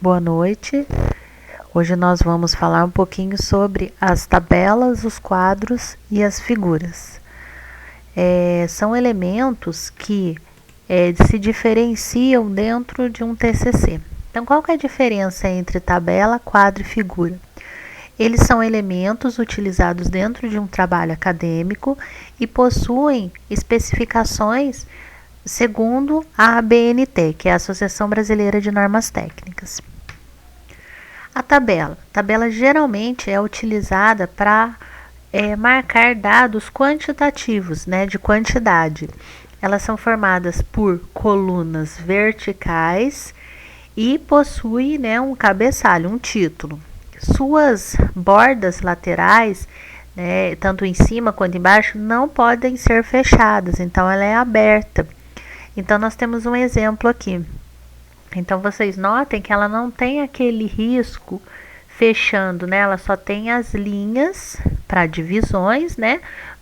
Boa noite. Hoje nós vamos falar um pouquinho sobre as tabelas, os quadros e as figuras. São elementos que se diferenciam dentro de um TCC. Então, qual que é a diferença entre tabela, quadro e figura? Eles são elementos utilizados dentro de um trabalho acadêmico e possuem especificações segundo a ABNT, que é a Associação Brasileira de Normas Técnicas. A tabela geralmente é utilizada para marcar dados quantitativos, de quantidade. Elas são formadas por colunas verticais e possui um cabeçalho, um título. Suas bordas laterais, tanto em cima quanto embaixo, não podem ser fechadas, então ela é aberta. Então nós temos um exemplo aqui. Então vocês notem que ela não tem aquele risco fechando, ela só tem as linhas para divisões,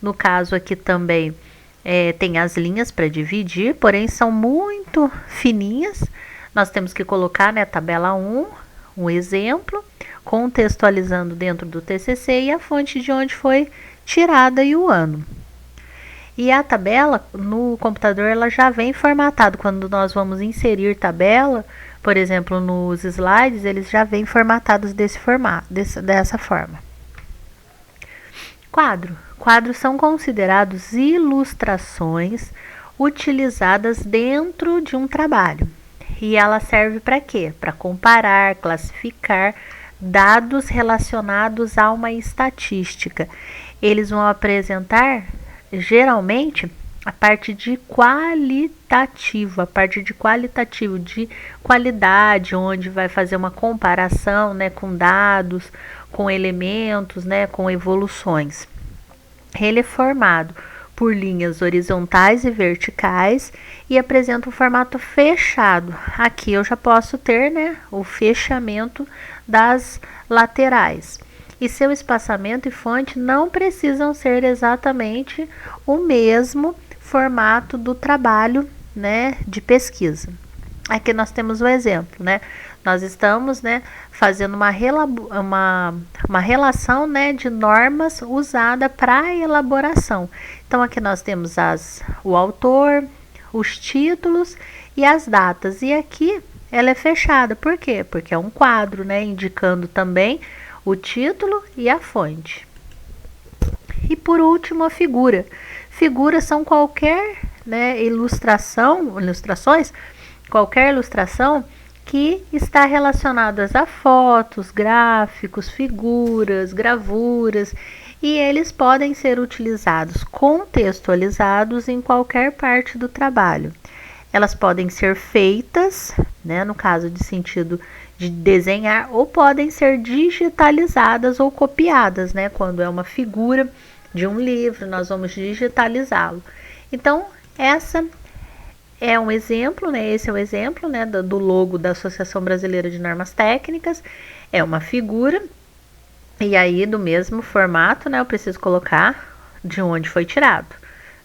No caso aqui também tem as linhas para dividir, porém são muito fininhas. Nós temos que colocar, tabela 1, um exemplo, contextualizando dentro do TCC e a fonte de onde foi tirada e o ano. E a tabela no computador ela já vem formatada. Quando nós vamos inserir tabela, por exemplo, nos slides, eles já vêm formatados dessa forma. Quadros são considerados ilustrações utilizadas dentro de um trabalho. E ela serve para quê? Para comparar, classificar dados relacionados a uma estatística. Eles vão apresentar, geralmente, a parte de qualitativo, de qualidade, onde vai fazer uma comparação, com dados, com elementos, com evoluções. Ele é formado por linhas horizontais e verticais e apresenta um formato fechado. Aqui eu já posso ter, o fechamento das laterais. E seu espaçamento e fonte não precisam ser exatamente o mesmo formato do trabalho, de pesquisa. Aqui nós temos o exemplo, Nós estamos, fazendo uma relação, de normas usada para elaboração. Então aqui nós temos o autor, os títulos e as datas. E aqui ela é fechada. Por quê? Porque é um quadro, indicando também o título e a fonte. E por último, a figura. Figuras são qualquer qualquer ilustração que está relacionada a fotos, gráficos, figuras, gravuras, e eles podem ser utilizados contextualizados em qualquer parte do trabalho. Elas podem ser feitas, no caso de sentido de desenhar, ou podem ser digitalizadas ou copiadas, Quando é uma figura de um livro, nós vamos digitalizá-lo. Então, esse é o exemplo, do logo da Associação Brasileira de Normas Técnicas. É uma figura, e aí do mesmo formato, eu preciso colocar de onde foi tirado,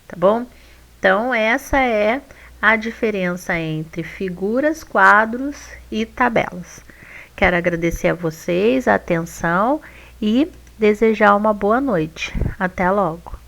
tá bom? Então, essa é a diferença entre figuras, quadros e tabelas. Quero agradecer a vocês a atenção e desejar uma boa noite. Até logo!